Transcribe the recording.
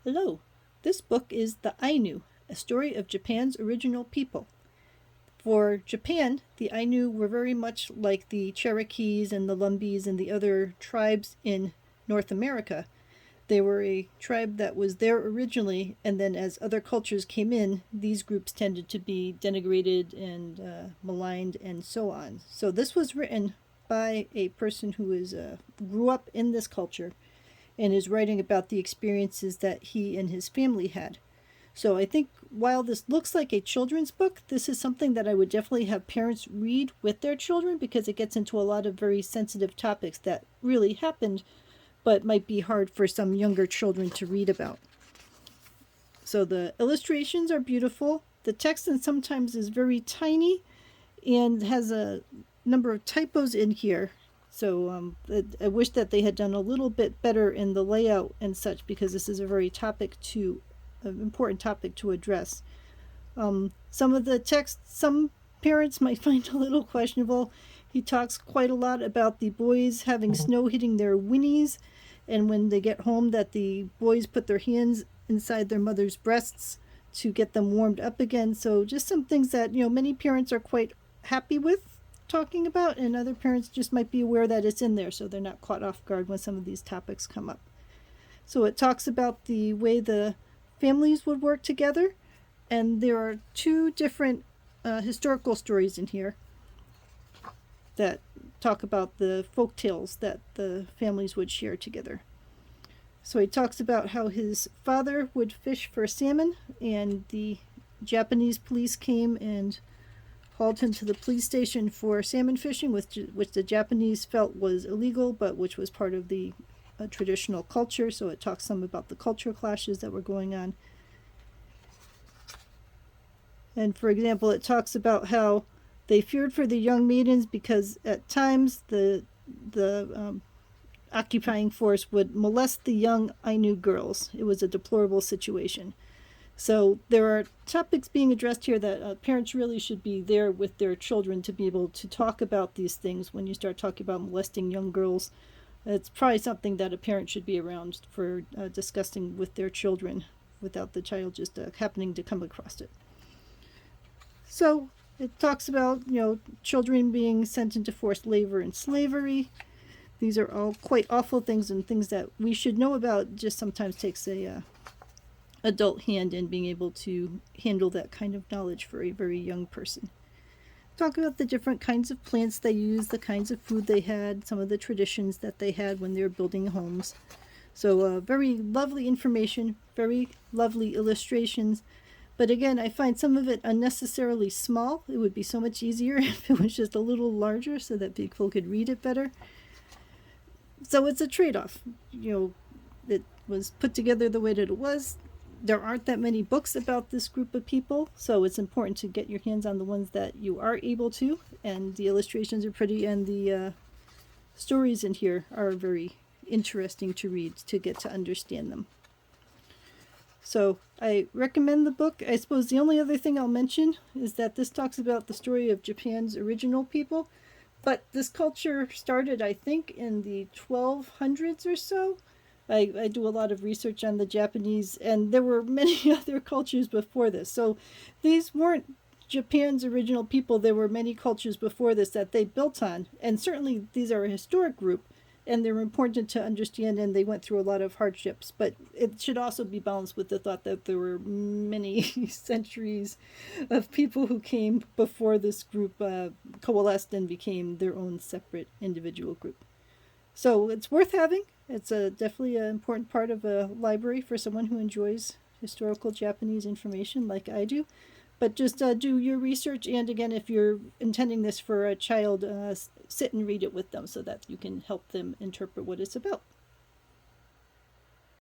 Hello. This book is The Ainu, a story of Japan's original people. For Japan, the Ainu were very much like the Cherokees and the Lumbees and the other tribes in North America. They were a tribe that was there originally, and then as other cultures came in, these groups tended to be denigrated and maligned and so on. So this was written by a person who grew up in this culture and is writing about the experiences that he and his family had. So I think while this looks like a children's book, this is something that I would definitely have parents read with their children because it gets into a lot of very sensitive topics that really happened but might be hard for some younger children to read about. So the illustrations are beautiful. The text and sometimes is very tiny and has a number of typos in here. So I wish that they had done a little bit better in the layout and such because this is a very important topic to address. Some of the text, some parents might find a little questionable. He talks quite a lot about the boys having snow hitting their winnies, and when they get home, that the boys put their hands inside their mother's breasts to get them warmed up again. So just some things that many parents are quite happy with talking about, and other parents just might be aware that it's in there so they're not caught off guard when some of these topics come up. So it talks about the way the families would work together, and there are two different historical stories in here that talk about the folk tales that the families would share together. So he talks about how his father would fish for salmon, and the Japanese police came and hauled him to the police station for salmon fishing, which the Japanese felt was illegal, but which was part of the traditional culture. So it talks some about the cultural clashes that were going on. And for example, it talks about how they feared for the young maidens because at times the occupying force would molest the young Ainu girls. It was a deplorable situation. So there are topics being addressed here that parents really should be there with their children to be able to talk about these things. When you start talking about molesting young girls, it's probably something that a parent should be around for discussing with their children without the child just happening to come across it. So it talks about children being sent into forced labor and slavery. These are all quite awful things and things that we should know about. Just sometimes takes a adult hand in being able to handle that kind of knowledge for a very young person. Talk about the different kinds of plants they used, the kinds of food they had, some of the traditions that they had when they were building homes. So very lovely information, very lovely illustrations. But again, I find some of it unnecessarily small. It would be so much easier if it was just a little larger so that people could read it better. So it's a trade-off. It was put together the way that it was. There aren't that many books about this group of people, so it's important to get your hands on the ones that you are able to, and the illustrations are pretty, and the stories in here are very interesting to read to get to understand them. So I recommend the book. I suppose the only other thing I'll mention is that this talks about the story of Japan's original people, but this culture started, I think, in the 1200s or so. I do a lot of research on the Japanese, and there were many other cultures before this. So these weren't Japan's original people. There were many cultures before this that they built on, and certainly these are a historic group, and they're important to understand, and they went through a lot of hardships. But it should also be balanced with the thought that there were many centuries of people who came before this group coalesced and became their own separate individual group. So it's worth having. It's definitely an important part of a library for someone who enjoys historical Japanese information like I do. But just do your research, and again, if you're intending this for a child, sit and read it with them so that you can help them interpret what it's about.